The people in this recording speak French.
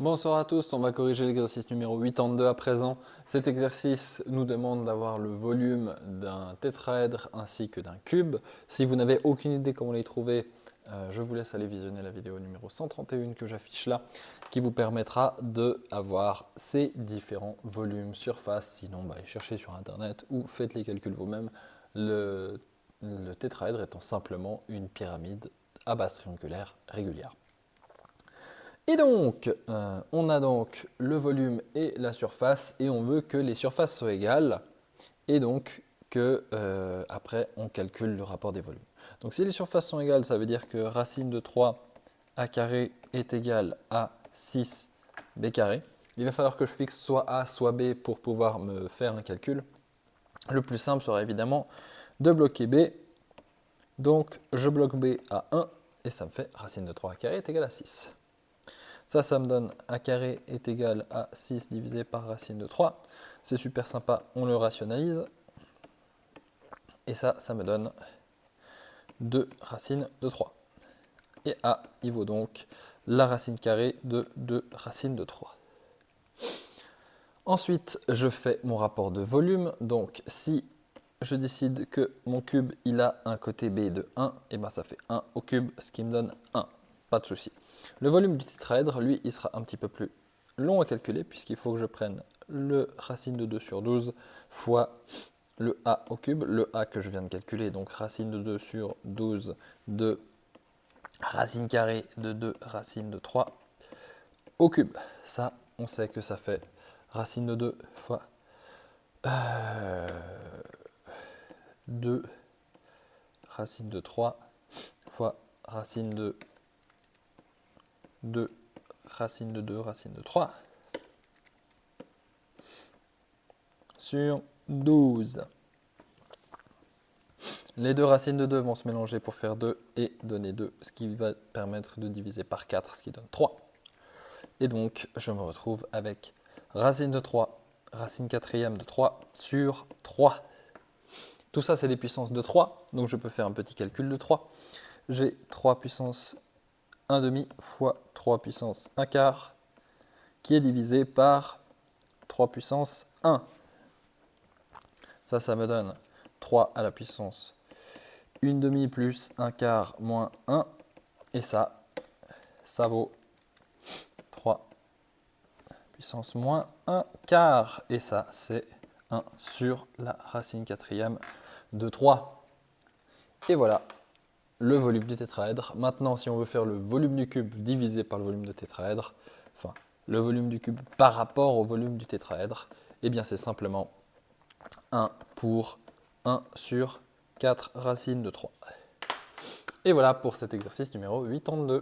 Bonsoir à tous, on va corriger l'exercice numéro 82 à présent. Cet exercice nous demande d'avoir le volume d'un tétraèdre ainsi que d'un cube. Si vous n'avez aucune idée comment les trouver, je vous laisse aller visionner la vidéo numéro 131 que j'affiche là, qui vous permettra d'avoir ces différents volumes surface. Sinon, allez chercher sur internet ou faites les calculs vous-même. Le tétraèdre étant simplement une pyramide à base triangulaire régulière. Et donc, on a donc le volume et la surface, et on veut que les surfaces soient égales, et donc que après on calcule le rapport des volumes. Donc si les surfaces sont égales, ça veut dire que racine de 3 a carré est égal à 6 b carré. Il va falloir que je fixe soit a soit b pour pouvoir me faire un calcul. Le plus simple sera évidemment de bloquer b. Donc je bloque b à 1, et ça me fait racine de 3 carré est égal à 6. Ça me donne a carré est égal à 6 divisé par racine de 3. C'est super sympa, on le rationalise. Et ça me donne 2 racines de 3. Et a, il vaut donc la racine carrée de 2 racines de 3. Ensuite, je fais mon rapport de volume. Donc, si je décide que mon cube il a un côté b de 1, et ben ça fait 1 au cube, ce qui me donne 1. Pas de souci. Le volume du tétraèdre, lui, il sera un petit peu plus long à calculer, puisqu'il faut que je prenne le racine de 2 sur 12 fois le a au cube, le a que je viens de calculer, donc racine de 2 sur 12 de racine carrée de 2 racine de 3 au cube. Ça, on sait que ça fait racine de 2 fois 2 racine de 3 fois racine de 2 racine de 2 racine de 3 sur 12. Les deux racines de 2 vont se mélanger pour faire 2 et donner 2, ce qui va permettre de diviser par 4, ce qui donne 3. Et donc, je me retrouve avec racine de 3, racine quatrième de 3 sur 3. Tout ça, c'est des puissances de 3, donc je peux faire un petit calcul de 3. J'ai 3 puissance 1 demi fois 3 puissance 1 quart, qui est divisé par 3 puissance 1. Ça me donne 3 à la puissance 1 demi plus 1 quart moins 1. Et ça vaut 3 puissance moins 1 quart. Et ça, c'est 1 sur la racine quatrième de 3. Et voilà le volume du tétraèdre. Maintenant, si on veut faire le volume du cube divisé par le volume du tétraèdre, enfin, le volume du cube par rapport au volume du tétraèdre, eh bien, c'est simplement 1 pour 1 sur 4 racines de 3. Et voilà pour cet exercice numéro 82.